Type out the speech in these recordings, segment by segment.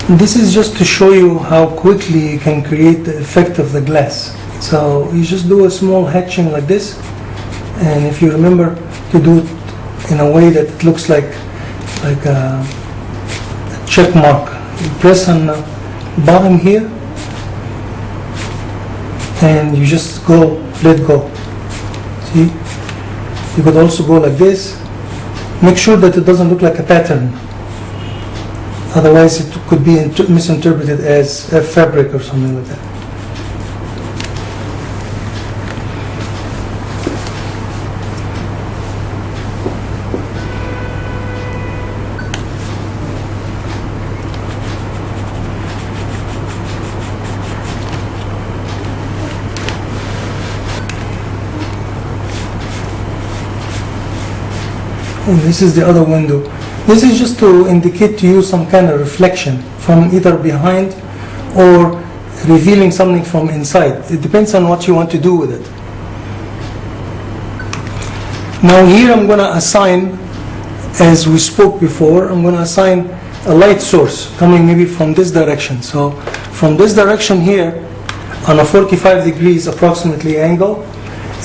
This is just to show you how quickly you can create the effect of the glass. So you just do a small hatching like this, and if you remember to do it in a way that it looks like a check mark, you press on the bottom here, and you just go, let go. See? You could also go like this. Make sure that it doesn't look like a pattern. Otherwise, it could be misinterpreted as a fabric or something like that. And this is the other window. This is just to indicate to you some kind of reflection from either behind or revealing something from inside. It depends on what you want to do with it. Now here I'm going to assign, as we spoke before, I'm going to assign a light source coming maybe from this direction. So from this direction here, on a 45 degrees approximately angle,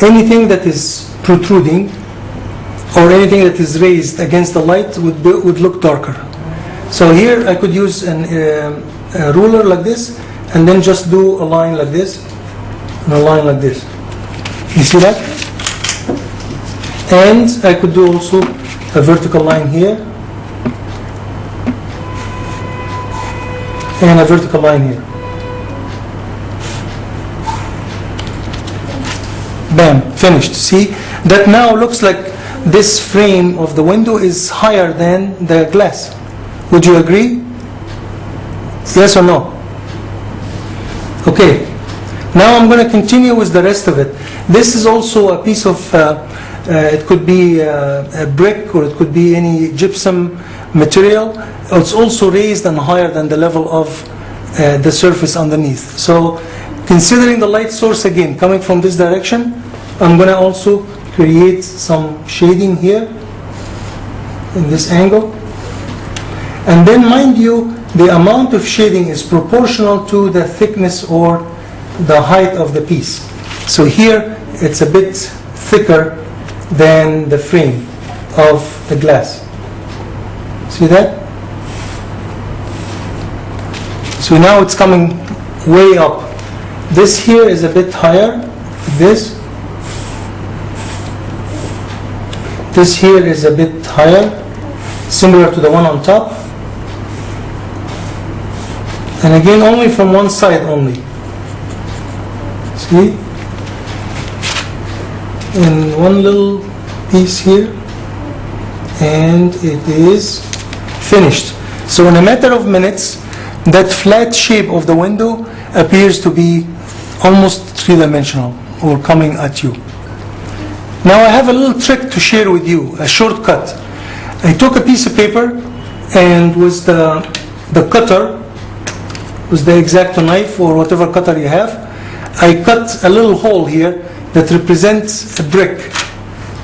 anything that is protruding or anything that is raised against the light would look darker. So here I could use a ruler like this, and then just do a line like this, and a line like this. You see that? And I could do also a vertical line here, and a vertical line here. Bam, finished. See? That now looks like this frame of the window is higher than the glass. Would you agree? Yes or no? Okay. Now I'm going to continue with the rest of it. This is also a piece of, it could be a brick, or it could be any gypsum material. It's also raised and higher than the level of the surface underneath. So considering the light source again coming from this direction, I'm going to also create some shading here in this angle. And then mind you, the amount of shading is proportional to the thickness or the height of the piece. So here it's a bit thicker than the frame of the glass. See that? So now it's coming way up. This here is a bit higher. This here is a bit higher, similar to the one on top. And again, only from one side only. See? And one little piece here. And it is finished. So in a matter of minutes, that flat shape of the window appears to be almost three-dimensional or coming at you. Now I have a little trick to share with you, a shortcut. I took a piece of paper, and with the cutter, with the X-Acto knife or whatever cutter you have, I cut a little hole here that represents a brick,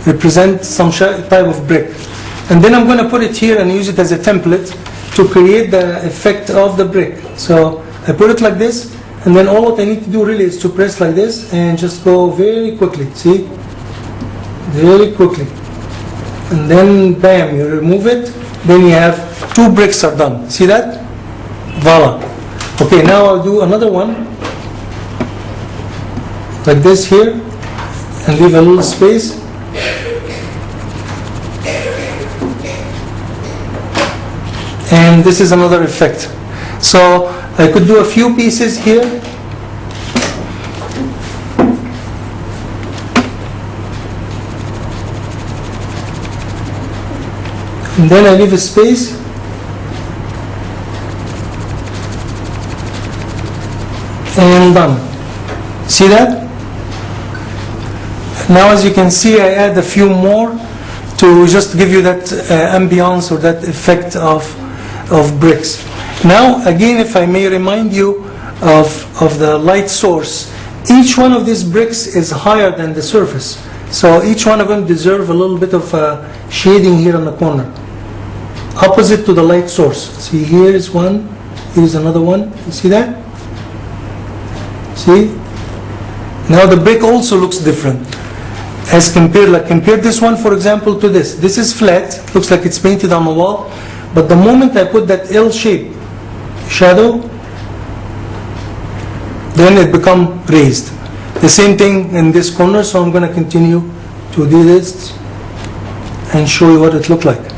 represents some type of brick. And then I'm going to put it here and use it as a template to create the effect of the brick. So I put it like this, and then all what I need to do really is to press like this and just go very quickly. See? Very quickly. And then bam, you remove it, then you have two bricks are done. See that? Voila. Okay, now I'll do another one like this here and leave a little space. And this is another effect. So I could do a few pieces here. And then I leave a space. And done. See that? Now as you can see, I add a few more to just give you that ambience or that effect of bricks. Now again, if I may remind you of the light source, each one of these bricks is higher than the surface. So each one of them deserve a little bit of shading here on the corner, opposite to the light source. See, here is one, Here's another one. You see that? See? Now the brick also looks different. As compare this one, for example, to this. This is flat, looks like it's painted on the wall, but the moment I put that L shape shadow, then it become raised. The same thing in this corner, so I'm going to continue to do this and show you what it looked like.